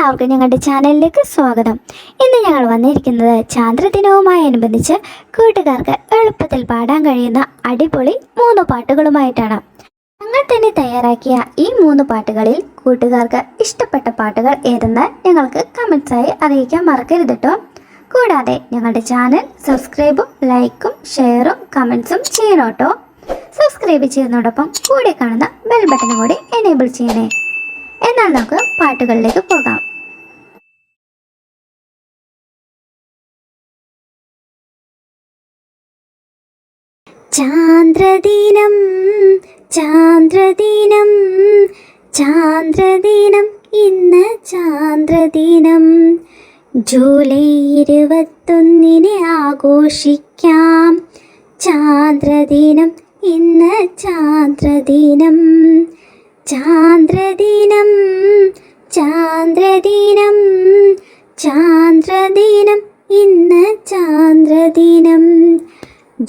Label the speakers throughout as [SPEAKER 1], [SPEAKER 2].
[SPEAKER 1] എല്ലാവർക്കും ഞങ്ങളുടെ ചാനലിലേക്ക് സ്വാഗതം. ഇന്ന് ഞങ്ങൾ വന്നിരിക്കുന്നത് ചാന്ദ്രദിനവുമായി അനുബന്ധിച്ച് കൂട്ടുകാർക്ക് എളുപ്പത്തിൽ പാടാൻ കഴിയുന്ന അടിപൊളി 3 പാട്ടുകളുമായിട്ടാണ്. ഞങ്ങൾ തന്നെ തയ്യാറാക്കിയ ഈ 3 പാട്ടുകളിൽ കൂട്ടുകാർക്ക് ഇഷ്ടപ്പെട്ട പാട്ടുകൾ ഏതെന്ന് ഞങ്ങൾക്ക് കമൻസായി അറിയിക്കാൻ മറക്കരുത് കേട്ടോ. കൂടാതെ ഞങ്ങളുടെ ചാനൽ സബ്സ്ക്രൈബും ലൈക്കും ഷെയറും കമൻസും ചെയ്യണം കേട്ടോ. സബ്സ്ക്രൈബ് ചെയ്യുന്നതോടൊപ്പം കൂടെ കാണുന്ന ബെൽ ബട്ടനും കൂടി എനേബിൾ ചെയ്യണേ. എന്നാൽ നമുക്ക് പാട്ടുകളിലേക്ക് പോകാം. ചാന്ദ്രദിനം ചാന്ദ്രദിനം ചാന്ദ്രദിനം ഇന്ന് ചാന്ദ്രദിനം. ജൂലൈ 21 ആഘോഷിക്കാം. ചാന്ദ്രദിനം ഇന്ന് ചാന്ദ്രദിനം. ചാന്ദ്രദിനം ചാന്ദ്രദിനം ചാന്ദ്രദിനം ഇന്ന് ചാന്ദ്രദിനം.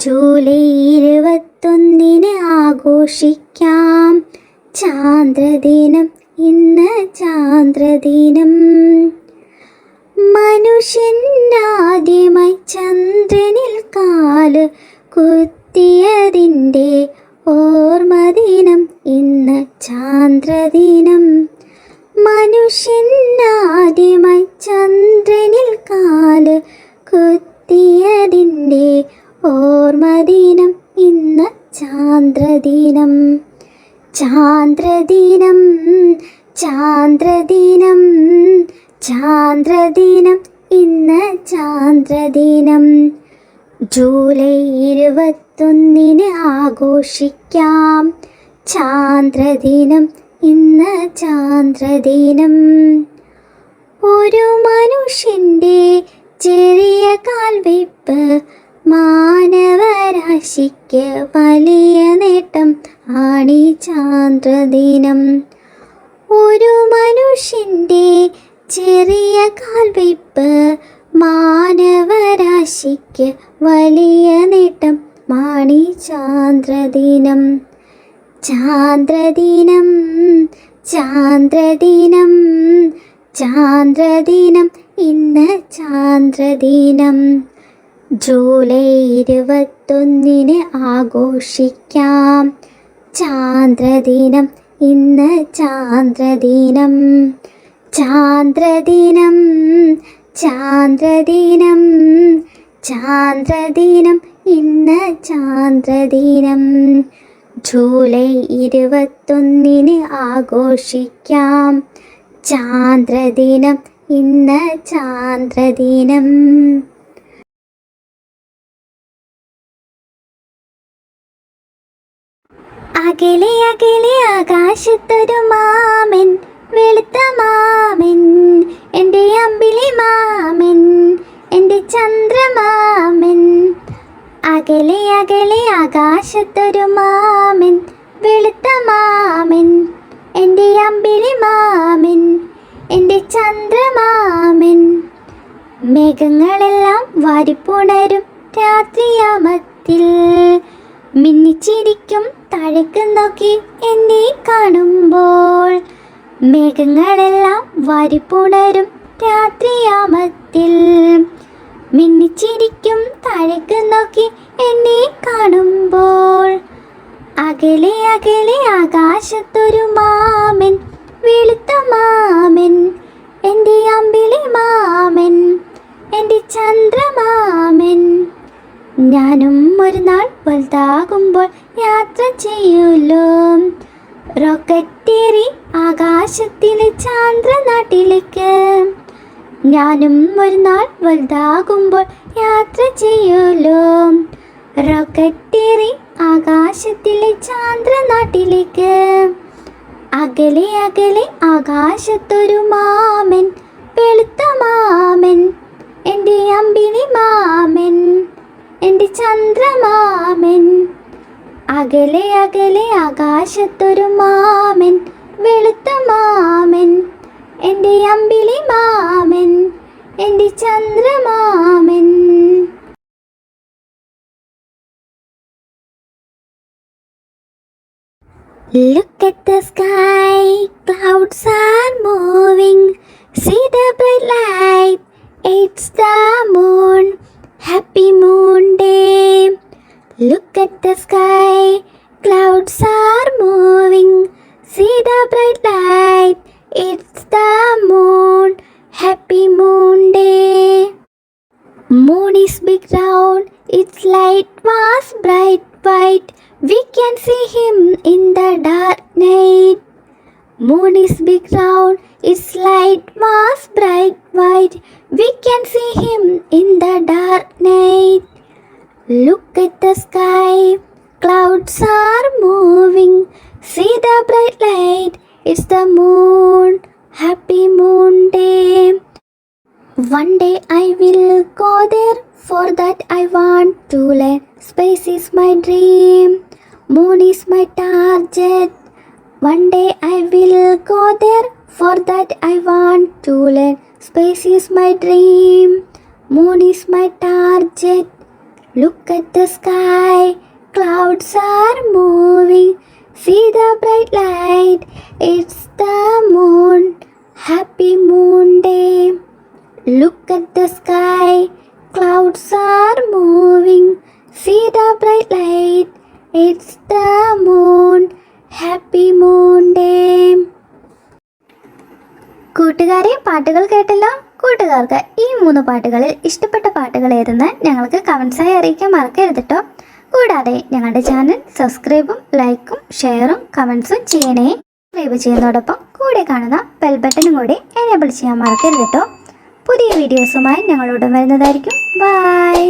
[SPEAKER 1] ജൂലൈ 21 ആഘോഷിക്കാം. ചാന്ദ്രദിനം ഇന്ന് ചാന്ദ്രദിനം. മനുഷ്യൻ ആദ്യമായി ചന്ദ്രനിൽ കാല് കുത്തിയതിൻ്റെ ഓർമ്മദിനം ഇന്ന് ചാന്ദ്രദിനം. മനുഷ്യൻ ആദ്യമായി ചന്ദ്രനിൽ കാല് കുത്തിയതിൻ്റെ ഓർമ്മദിനം ഇന്ന് ചാന്ദ്രദിനം. ചാന്ദ്രദിനം ചാന്ദ്രദിനം ചാന്ദ്രദിനം ഇന്ന് ചാന്ദ്രദിനം. ജൂലൈ 21 ആഘോഷിക്കാം. ചാന്ദ്രദിനം ഇന്ന് ചാന്ദ്രദിനം. ഒരു മനുഷ്യൻ്റെ ചെറിയ കാൽവെയ്പ്പ് മാനവരാശിക്ക് വലിയ നേട്ടം ആണീ ചാന്ദ്രദിനം. ഒരു മനുഷ്യൻ്റെ ചെറിയ കാൽവെയ്പ്പ് മാനവരാശിക്ക് വലിയ നേട്ടം മാണി ചാന്ദ്രദിനം. ചാന്ദ്രദിനം ചാന്ദ്രദിനം ചാന്ദ്രദിനം ഇന്ന് ചാന്ദ്രദിനം. ജൂലൈ 21 ആഘോഷിക്കാം. ചാന്ദ്രദിനം ഇന്ന് ചാന്ദ്രദിനം. ചാന്ദ്രദിനം ചാന്ദ്രദിനം ചാന്ദ്രദിനം ഇന്ന് ചാന്ദ്രദിനം. ജൂലൈ 21 ആഘോഷിക്കാം. ചാന്ദ്രദിനം ഇന്ന് ചാന്ദ്രദിനം. അകലെ അകലെ ആകാശത്തൊരു മാമൻ, വെളുത്ത മാമൻ, എൻ്റെ അമ്പിളി മാമൻ, എൻ്റെ ചന്ദ്രമാമൻ. അകലെ അകലെ ആകാശത്തൊരു മാമൻ, വെളുത്ത മാമൻ, എൻ്റെ അമ്പിളി മാമൻ, എൻ്റെ ചന്ദ്രമാമൻ. മേഘങ്ങളെല്ലാം വാരിപ്പുണരും രാത്രിയാമത്തിൽ, മിന്നിച്ചിരിക്കും താഴേക്ക് നോക്കി എന്നെ കാണുമ്പോൾ. മേഘങ്ങളെല്ലാം വാരിപ്പുണരും രാത്രിയാമത്തിൽ, മിന്നിച്ചിരിക്കും താഴേക്ക് നോക്കി എന്നെ കാണുമ്പോൾ. അകലെ അകലെ ആകാശത്തൊരു മാമൻ, വെളുത്ത മാമൻ, എൻ്റെ അമ്പിളി മാമൻ, എൻ്റെ ചന്ദ്രമാമൻ. ഞാനും ഒരു നാൾ വലുതാകുമ്പോൾ യാത്ര ചെയ്യൂലോ, റോക്കറ്റേറി ആകാശത്തിലെ ചാന്ദ്രനാട്ടിലേക്ക്. ഞാനും ഒരു നാൾ വലുതാകുമ്പോൾ യാത്ര ചെയ്യൂലോ, റോക്കറ്റേറി ആകാശത്തിലെ ചാന്ദ്രനാട്ടിലേക്ക്. അകലെ അകലെ ആകാശത്തൊരു മാമൻ, വെളുത്ത മാമൻ, എൻ്റെ അമ്പിളി മാമൻ, എൻ്റെ ചന്ദ്രമാമൻ. അകലെ അകലെ ആകാശത്തൊരു മാമൻ, വെളുത്ത മാമൻ, എൻ്റെ അമ്പിളി മാമൻ, എൻ്റെ ചന്ദ്രമാമൻ. Look at the sky, clouds are moving, See the bright light, it's the moon. Happy moon day. Look at the sky, clouds are moving. See the bright light, it's the moon. Happy moon day. Moon is big round, its light was bright white. We can see him in the dark night. Moon is big round, its light was bright white. We can see him in the dark night. Look at the sky, clouds are moving. See the bright light, it's the moon. Happy moon day. One day I will go there, for that I want to learn. Space is my dream, moon is my target. One day I will go there, for that I want to learn. Space is my dream, moon is my target. Look at the sky, clouds are moving. See the bright light, it's the moon. Happy moon day. Look at the sky, clouds are moving. See the bright light, it's the moon. Happy moon day. കൂട്ടുകാരെ, പാട്ടുകൾ കേട്ടല്ലോ. കൂട്ടുകാർക്ക് ഈ 3 പാട്ടുകളിൽ ഇഷ്ടപ്പെട്ട പാട്ടുകൾ ഏതെന്ന് ഞങ്ങൾക്ക് കമൻസായി അറിയിക്കാൻ മറക്കരുത് കേട്ടോ. കൂടാതെ ഞങ്ങളുടെ ചാനൽ സബ്സ്ക്രൈബും ലൈക്കും ഷെയറും കമൻസും ചെയ്യണേ. സബ്സ്ക്രൈബ് ചെയ്യുന്നതോടൊപ്പം കൂടെ കാണുന്ന ബെൽ ബട്ടണും കൂടി എനേബിൾ ചെയ്യാൻ മറക്കരുത് കേട്ടോ. പുതിയ വീഡിയോസുമായി ഞങ്ങൾ ഉടൻ വരുന്നതായിരിക്കും. ബൈ.